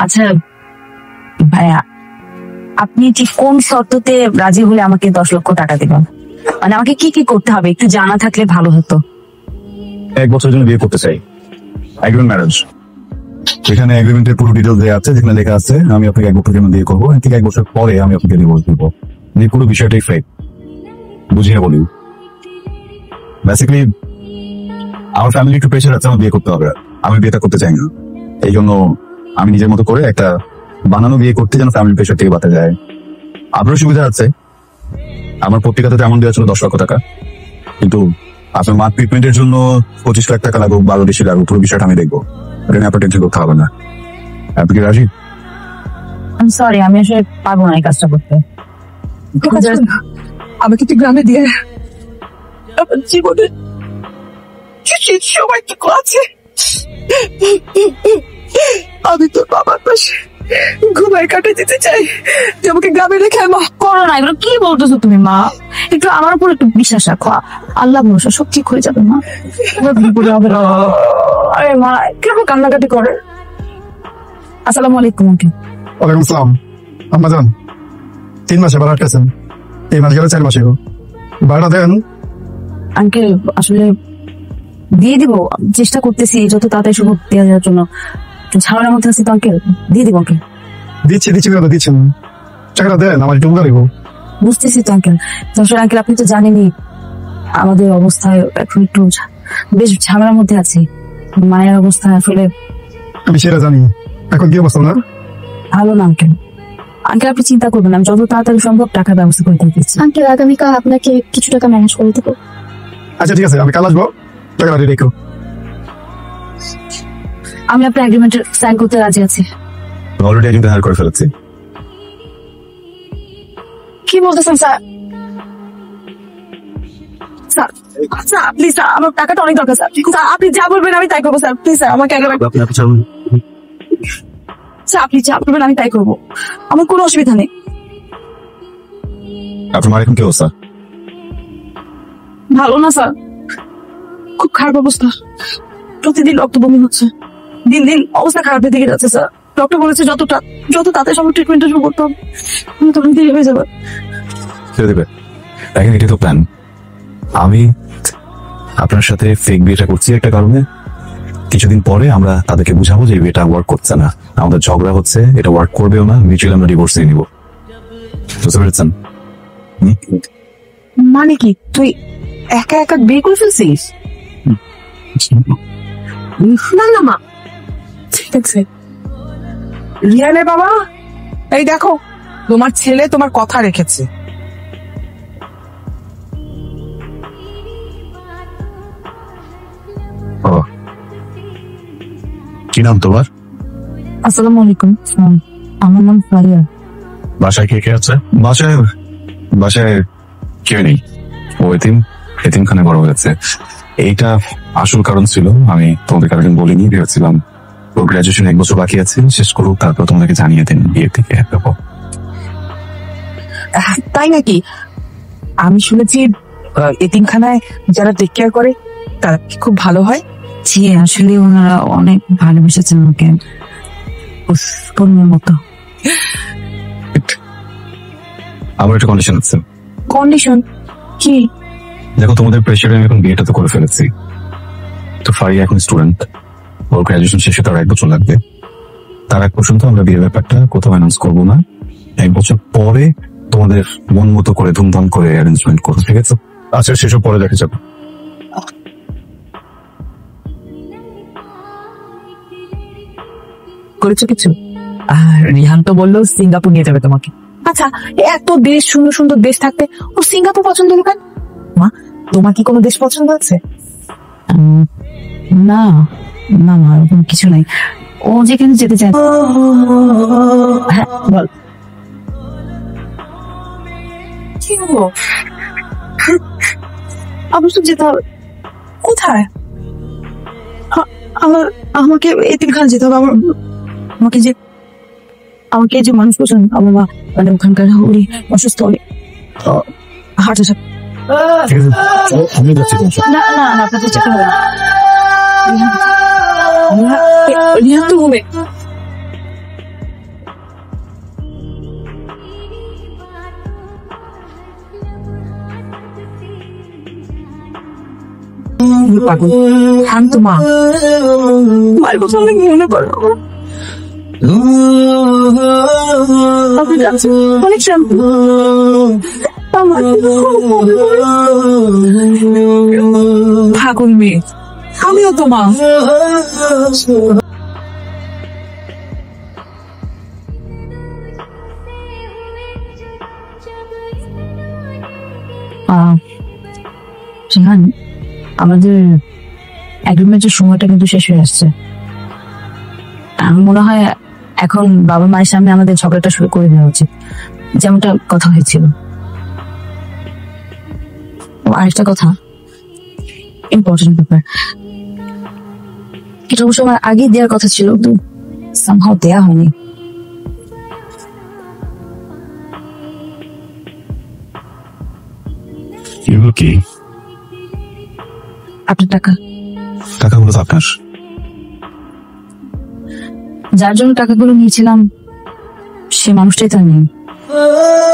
আচ্ছা ভাইয়া, আপনি ঠিক কোন শর্ততে রাজি হলে আমাকে 10 লক্ষ টাকা দিবেন? মানে আমাকে কি কি করতে হবে একটু জানা থাকলে ভালো হতো। 1 বছরের জন্য বিয়ে করতে চাই, এগ্রিমেন্ট ম্যারেজ। এখানে এগ্রিমেন্টের পুরো ডিটেলস দেওয়া আছে, যেখানে লেখা আছে আমি আপনাকে 1 বছরের জন্য বিয়ে করবো, ঠিক 1 বছর পরে আমি আপনাকে ডিভোর্স দিব। এই পুরো বিষয়টাই ফেক, বুঝিয়ে বলি। বেসিক্যালি আমার ফ্যামিলি একটু প্রেশার আছে আমার বিয়ে করতে হবে, আমি বিয়েটা করতে চাই না। এই জন্য আমি নিজের মতো করে একটা বানানো বিয়ে করতে যেন ফ্যামিলি প্রেশার থেকে বাঁচা যায়। আপনার সুবিধা আছে, আমার পত্রিকাতে তেমন দেওয়া ছিল 10 লক্ষ টাকা, কিন্তু আপনার মা ট্রিটমেন্টের জন্য 25 লাখ টাকা লাগুক, 12 বেশি লাগুক, পুরো বিষয়টা আমি দেখবো। এটা আপনার টেনশন করতে হবে না। আপনি কি রাজি? সরি, আমি আসলে পারবো না এই কাজটা করতে। আমাকে তুই গ্রামে দিয়ে আমার জীবনে সময়টুকু আছে, আমি তোর বাবার পাশে ঘুমায় কাটে দিতে চাই। তুই আমাকে গ্রামে রেখে মা করো না, এগুলো কি বলতেছো তুমি মা? একটু আমার উপর একটু বিশ্বাস রাখো, আল্লাহ ভরসা, সব ঠিক হয়ে যাবে মা। বিপদে হবে না। আরে মা কেমন কান্নাকাটি করে। আসসালামু আলাইকুম। ওয়ালাইকুম আসসালাম। আম্মা যান, 3 মাসে ভাড়া আটকেছেন, এই মাস গেলে 4 মাসে ভাড়া দেন। আঙ্কেল আসলে দিয়ে দিব, চেষ্টা করতেছি যত তাড়াতাড়ি সম্ভব দেওয়া যাওয়ার জন্য। ঝামেলার মধ্যে আছি তো আঙ্কেল, দিয়ে দিব আঙ্কেল। দিচ্ছি দিচ্ছেন, টাকাটা দেন, আমার একটু উপকার হইব। বুঝতেছি তো আঙ্কেল। আসলে আঙ্কেল আপনি তো জানেনই আমাদের অবস্থায় এখন একটু বেশ ঝামেলার মধ্যে আছি। মায়ের অবস্থা আসলে আমি সেটা জানি। এখন কি অবস্থা না? ভালো না আঙ্কেল। আঙ্কেল আপনি চিন্তা করবেন, আমি যত তাড়াতাড়ি সম্ভব টাকার ব্যবস্থা করে দিচ্ছি। আঙ্কেল আগামীকাল আপনাকে কিছু টাকা ম্যানেজ করে দেবো। আচ্ছা ঠিক আছে, আমি কাল আসবো, টাকাটা রেডি রেখো। আমি আপনার এগ্রিমেন্টে সাইন করতে রাজি আছি। অলরেডি একজন হায়ার করে ফেলেছি। কি বলতেছেন sir? Sir sir please sir, আমার টাকাটা অনেক দরকার স্যার। স্যার আপনি যা বলবেন আমি তাই করবো স্যার। প্লিজ স্যার আমাকে একবার স্যার, আপনি যা বলবেন আমি তাই করবো, আমার কোনো অসুবিধা নেই। আপনার মার এখন কি অবস্থা? ভালো না স্যার, খুব খারাপ অবস্থা। প্রতিদিন রক্ত বমি হচ্ছে, দিন দিন অবস্থা খারাপের দিকে যাচ্ছে স্যার। ডক্টর বলেছে যত তাড়াতাড়ি সম্ভব ট্রিটমেন্টটা শুরু করতে হবে, তখন দেরি হয়ে যাবে। ছেড়ে দেবে। দেখেন এটি তো প্ল্যান। আমি আপনার সাথে ফেক বিয়েটা করছি একটা কারণে। কিছুদিন পরে আমরা তাদেরকে বুঝাবো যে বিয়েটা ওয়ার্ক করছে না, আমাদের ঝগড়া হচ্ছে, এটা ওয়ার্ক করবেও না, মিউচুয়ালি আমরা ডিভোর্স নিয়ে নিবো। বুঝতে পেরেছেন? মানে কি তুই একা একা বিয়ে করে ফেলছিস? না না মা, ঠিক আছে। রিয়ানের বাবা, এই দেখো তোমার ছেলে তোমার কথা রেখেছে। কি নাম তোমার? আসসালামু আলাইকুম। আমার নাম ফারিয়া। বাসায় কে কে আছে? বাসায় কেউ নেই, ও এতিমখানে বড় হয়েছে। এইটা আসল কারণ ছিল, আমি তোমাদের কারণ বলিনি, ভেবেছিলাম ও গ্রাজুয়েশন 1 বছর বাকি আছে, শেষ করুক, তারপর তোমাদেরকে জানিয়ে দিন বিয়ের থেকে। তাই নাকি? আমি শুনেছি এতিমখানায় যারা টেক কেয়ার করে তারা খুব ভালো হয়। জি আসলে ওনারা অনেক ভালোবেসেছেন আমাকে, মতো। আমার একটা কন্ডিশন আছে। কন্ডিশন কি? দেখো তোমাদের প্রেশারে আমি এখন বিয়েটা তো করে ফেলেছি, তো ফারিয়া এখন স্টুডেন্ট, ওর গ্রাজুয়েশন শেষে তার 1 বছর লাগবে। তার 1 পর্যন্ত আমরা বিয়ের ব্যাপারটা কোথাও অ্যানাউন্স করবো না। 1 বছর পরে তোমাদের মন মতো করে ধুমধাম করে অ্যারেঞ্জমেন্ট করো, ঠিক আছে? আচ্ছা সেসব পরে দেখা যাবে। করেছো কিছু? রিহান তো বললো সিঙ্গাপুর নিয়ে যাবে তোমাকে। আচ্ছা, এত দেশ, সুন্দর সুন্দর দেশ থাকতে ও সিঙ্গাপুর পছন্দ হলো কেন? মা, তোমার কি কোনো দেশ পছন্দ আছে? না না মা, এরকম কিছু নাই। ও যেখানে যেতে চায়। হ্যাঁ বল। কি হলো? আমার তো যেতে হবে। কোথায়? আমাকে এতিমখানা যেতে হবে। আমাকে যে মানুষ পছন্দ, আমার মা মানে ওখানকার উনি অসুস্থ, হার্ট অ্যাটাক। আমি যাচ্ছি। না না না, আপনাদের যেতে হবে না। রিহান তো ঘুমে। পাগল শান্ত মা। মায়ের কথা অনেক মনে পড়ে আপনি যাচ্ছেন অনেক শান্ত আমার পাগল মেয়ে, আমিও তো মা। রেহান, আমাদের এগ্রিমেন্টের সময়টা কিন্তু শেষ হয়ে আসছে। আমার মনে হয় এখন বাবা মায়ের সামনে আমাদের ঝগড়াটা শুরু করে দেওয়া উচিত, যেমনটা কথা হয়েছিল। ও আরেকটা কথা, ইম্পর্টেন্ট ব্যাপার, এটা অবশ্য আমার আগে দেওয়ার কথা ছিল, কিন্তু সামহাও দেয়া হয়নি। এগুলো কি? আপনার টাকা। টাকাগুলো তো আপনার। যার জন্য টাকাগুলো নিয়েছিলাম সে মানুষটাই তো নেই,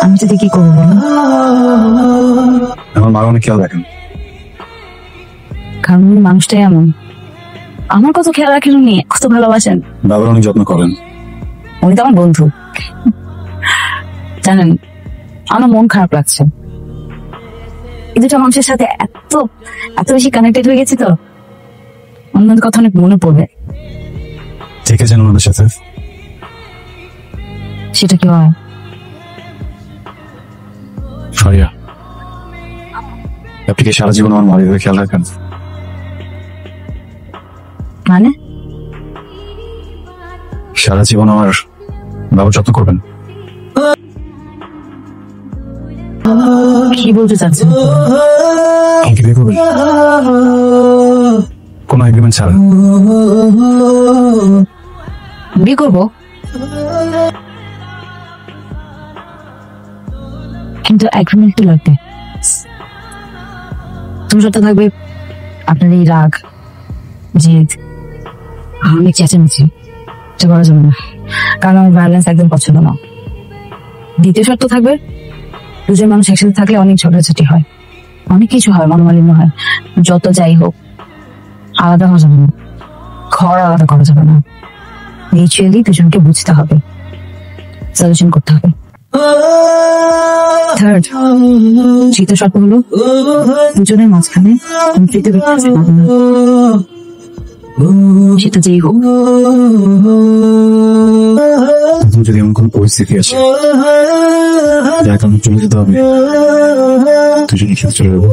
আমি তাতে কি করবো বলুন? আমার মার অনেক খেয়াল রাখেন। কারণ উনি মানুষটাই এমন, আমার কত খেয়াল রাখেন উনি, কত ভালোবাসেন। বাবার অনেক যত্ন করেন। উনি তো আমার বন্ধু। জানেন, আমার মন খারাপ লাগছে, এই দুটো মানুষের সাথে এত এত বেশি কানেক্টেড হয়ে গেছি তো, অন্যদের কথা অনেক মনে পড়বে। ঠিক আছে ওনাদের সাথে? সেটা কি হয়? ফারিয়া, আপনি কি সারা জীবন আমার মায়ের দিকে খেয়াল রাখেন? মানে সারা জীবন আমার বাবার যত্ন করবেন? কি বলতে চাচ্ছেন? আমাকে বিয়ে করবেন কোনো এগ্রিমেন্ট ছাড়া? বিয়ে করবো, কিন্তু এগ্রিমেন্ট তো লাগবে। তুমি সাথে থাকবে আপনার এই রাগ, জেদ, অনেক চেঁচামেচি, এটা করা যাবে না, কারণ আমার ভায়োলেন্স একদম পছন্দ না। দ্বিতীয় শর্ত থাকবে, দুজন মানুষ একসাথে থাকলে অনেক ঝগড়াঝাটি হয়, অনেক কিছু হয়, মনোমালিন্য হয়। যত যাই হোক আলাদা হওয়া যাবে না, ঘর আলাদা করা যাবে না, মিউচুয়ালি দুজনকে বুঝতে হবে, সলিউশন করতে হবে। থার্ড, তৃতীয় শর্ত হলো দুজনের মাঝখানে তৃতীয় ব্যক্তি আসতে পারবে না, সেটা যেই হোক। তুমি যদি এমন কোনো পরিস্থিতি আসে যার কারণে চলে যেতে হবে, দুজনে খেতে চলে যাবো।